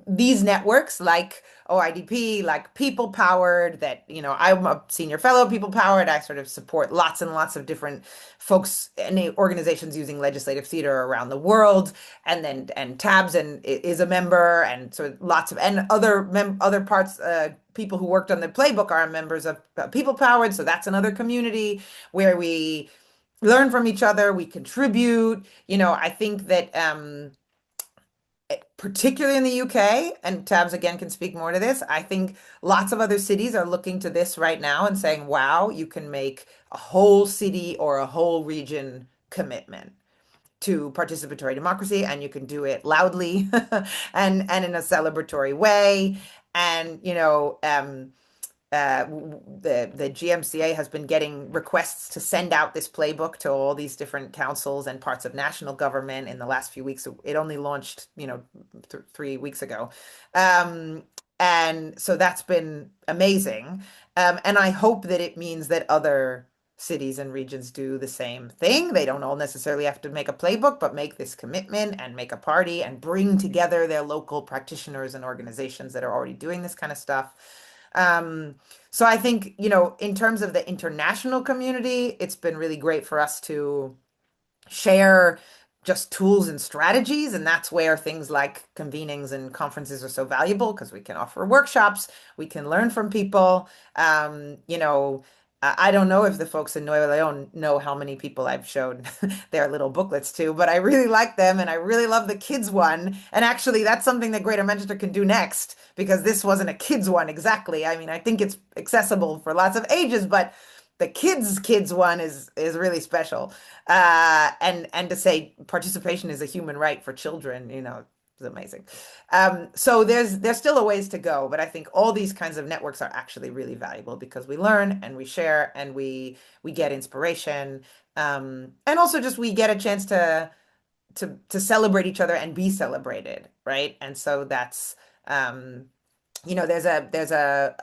these networks like OIDP, like People Powered, that, I'm a senior fellow at People Powered. I sort of support lots and lots of different folks and organizations using legislative theater around the world. And Tabz is a member, and so lots of, and other parts, people who worked on the Playbook are members of People Powered. So that's another community where we learn from each other, we contribute. I think that particularly in the UK, and Tabz again can speak more to this, I think lots of other cities are looking to this right now and saying, wow, you can make a whole city or a whole region commitment to participatory democracy, and you can do it loudly and in a celebratory way. And the GMCA has been getting requests to send out this playbook to all these different councils and parts of national government in the last few weeks. It only launched, 3 weeks ago. And so that's been amazing. And I hope that it means that other cities and regions do the same thing. They don't all necessarily have to make a playbook, but make this commitment and make a party and bring together their local practitioners and organizations that are already doing this kind of stuff. So I think, in terms of the international community, it's been really great for us to share just tools and strategies. And that's where things like convenings and conferences are so valuable, because we can offer workshops, we can learn from people. I don't know if the folks in Nuevo León know how many people I've shown their little booklets to, but I really like them, and I really love the kids one. And actually, that's something that Greater Manchester can do next, because this wasn't a kids one exactly. I mean, I think it's accessible for lots of ages, but the kids one is really special. And to say participation is a human right for children, is amazing. So there's still a ways to go, but I think all these kinds of networks are actually really valuable, because we learn and we share and we get inspiration, and also just we get a chance to celebrate each other and be celebrated, right? And so that's there's a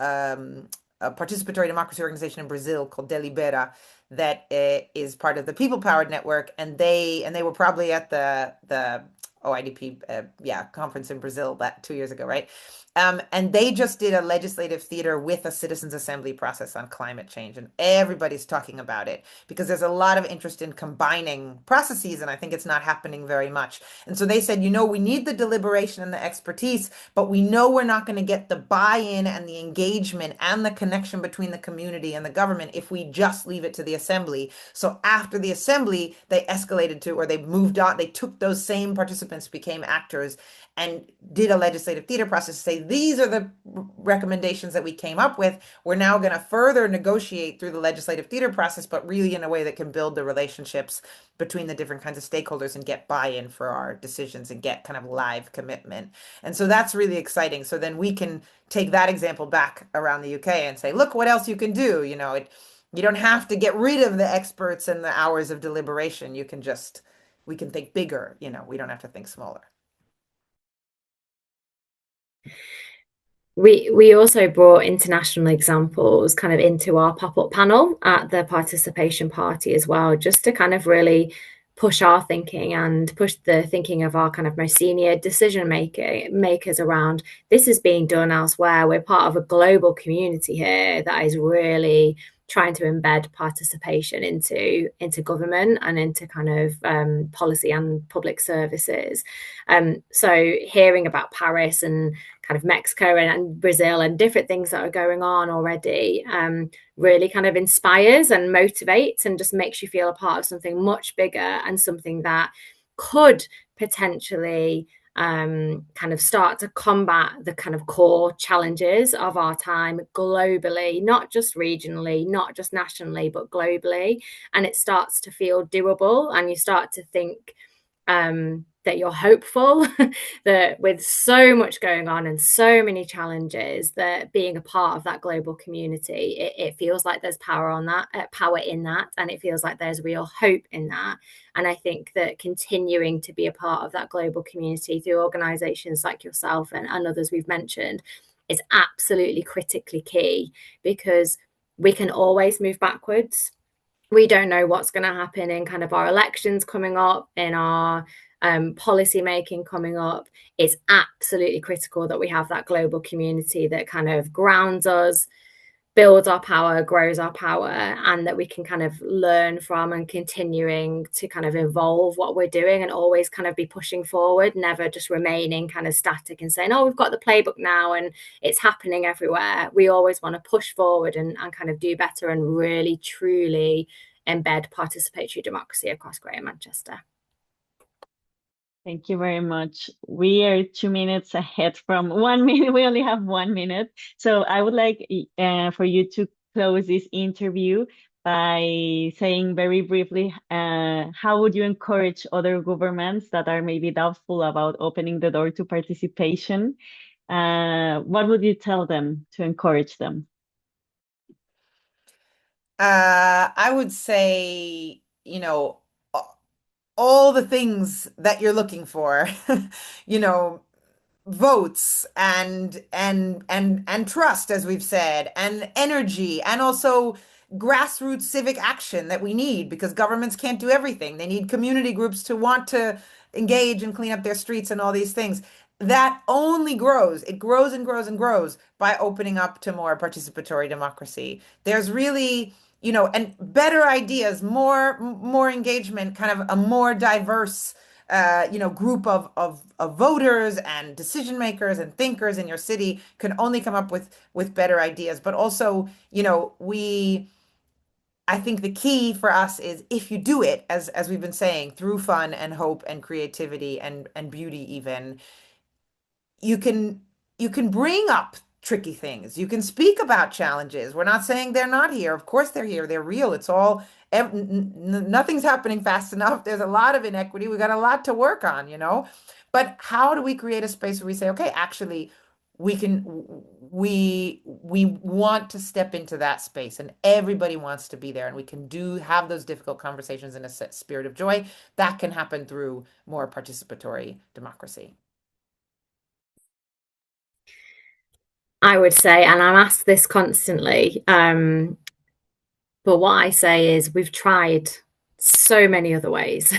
participatory democracy organization in Brazil called Delibera that is part of the People Powered Network, and they were probably at the OIDP conference in Brazil 2 years ago, right? And they just did a legislative theater with a citizens assembly process on climate change, and everybody's talking about it because there's a lot of interest in combining processes, and I think it's not happening very much. And so they said, we need the deliberation and the expertise, but we know we're not going to get the buy-in and the engagement and the connection between the community and the government if we just leave it to the assembly. So after the assembly, they escalated to, or they moved on, they took those same participatory participants became actors and did a legislative theater process to say, these are the recommendations that we came up with. We're now going to further negotiate through the legislative theater process, but really in a way that can build the relationships between the different kinds of stakeholders and get buy-in for our decisions and get kind of live commitment. And so that's really exciting. So then we can take that example back around the UK and say, look what else you can do. You know, you don't have to get rid of the experts and the hours of deliberation. You can just, we can think bigger, you know, we don't have to think smaller. We also brought international examples kind of into our pop-up panel at the participation party as well, just to kind of really push our thinking and push the thinking of our kind of most senior decision makers around this is being done elsewhere. We're part of a global community here that is really trying to embed participation into government and into kind of policy and public services. So hearing about Paris and kind of Mexico and Brazil and different things that are going on already really kind of inspires and motivates and just makes you feel a part of something much bigger and something that could potentially kind of start to combat the kind of core challenges of our time globally, not just regionally, not just nationally, but globally. And it starts to feel doable, and you start to think that you're hopeful that with so much going on and so many challenges, that being a part of that global community, it feels like there's power in that, and it feels like there's real hope in that. And I think that continuing to be a part of that global community through organizations like yourself and others we've mentioned is absolutely critically key, because we can always move backwards. We don't know what's going to happen in kind of our elections coming up, in our policy making coming up. It's absolutely critical that we have that global community that kind of grounds us, builds our power, grows our power, and that we can kind of learn from and continuing to kind of evolve what we're doing and always kind of be pushing forward, never just remaining kind of static and saying, oh, we've got the playbook now and it's happening everywhere. We always want to push forward and kind of do better and really, truly embed participatory democracy across Greater Manchester. Thank you very much. We are 2 minutes ahead from 1 minute. We only have 1 minute. So I would like for you to close this interview by saying very briefly, how would you encourage other governments that are maybe doubtful about opening the door to participation? What would you tell them to encourage them? I would say, you know, all the things that you're looking for, you know, votes and trust, as we've said, and energy, and also grassroots civic action that we need, because governments can't do everything. They need community groups to want to engage and clean up their streets and all these things. That only grows. It grows and grows and grows by opening up to more participatory democracy. There's really, you know, and better ideas, more engagement, kind of a more diverse, you know, group of voters and decision makers and thinkers in your city can only come up with better ideas. But also, you know, I think the key for us is, if you do it, as we've been saying, through fun and hope and creativity and beauty, even, you can bring up tricky things. You can speak about challenges. We're not saying they're not here. Of course they're here. They're real. It's all, nothing's happening fast enough. There's a lot of inequity. We got a lot to work on, you know. But how do we create a space where we say, okay, actually, we want to step into that space, and everybody wants to be there, and we can have those difficult conversations in a spirit of joy. That can happen through more participatory democracy. I would say, and I'm asked this constantly, but what I say is we've tried so many other ways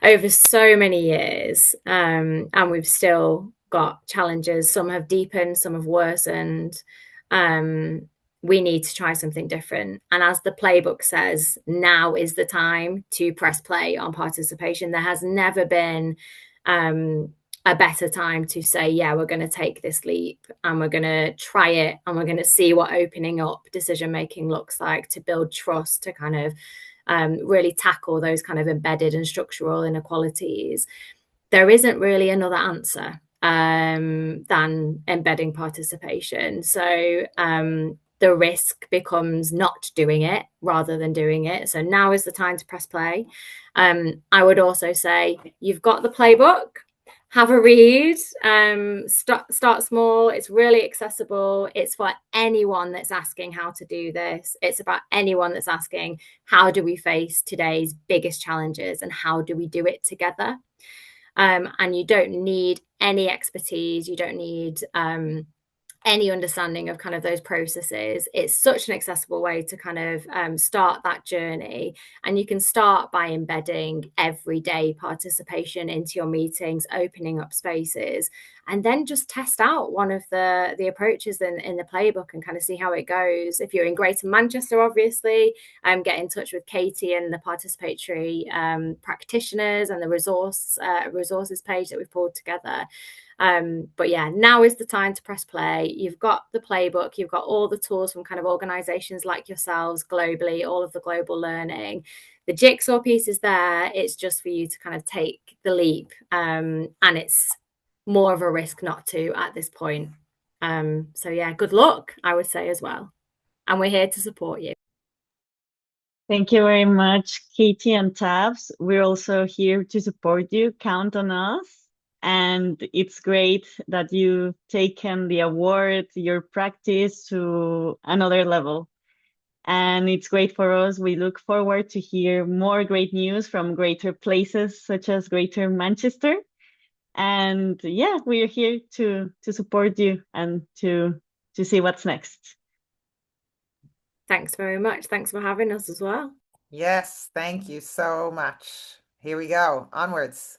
over so many years, and we've still got challenges. Some have deepened, some have worsened. We need to try something different. And as the playbook says, now is the time to press play on participation. There has never been a better time to say, yeah, we're going to take this leap and we're going to try it, and we're going to see what opening up decision making looks like, to build trust, to kind of really tackle those kind of embedded and structural inequalities, there isn't really another answer than embedding participation. So the risk becomes not doing it rather than doing it. So now is the time to press play. I would also say you've got the playbook. Have a read, start small. It's really accessible. It's for anyone that's asking how to do this. It's about anyone that's asking, how do we face today's biggest challenges and how do we do it together? And you don't need any expertise. You don't need any understanding of kind of those processes. It's such an accessible way to kind of start that journey. And you can start by embedding everyday participation into your meetings, opening up spaces, and then just test out one of the approaches in the playbook and kind of see how it goes. If you're in Greater Manchester, obviously, get in touch with Katy and the participatory practitioners and the resources page that we've pulled together. But yeah, now is the time to press play. You've got the playbook, you've got all the tools from kind of organizations like yourselves globally, all of the global learning. The jigsaw piece is there. It's just for you to kind of take the leap. And it's more of a risk not to at this point. So yeah, good luck, I would say as well. And we're here to support you. Thank you very much, Katy and Tabz. We're also here to support you. Count on us. And it's great that you've taken the award, your practice to another level. And it's great for us. We look forward to hear more great news from greater places such as Greater Manchester. And yeah, we're here to support you and to see what's next. Thanks very much. Thanks for having us as well. Yes, thank you so much. Here we go. Onwards.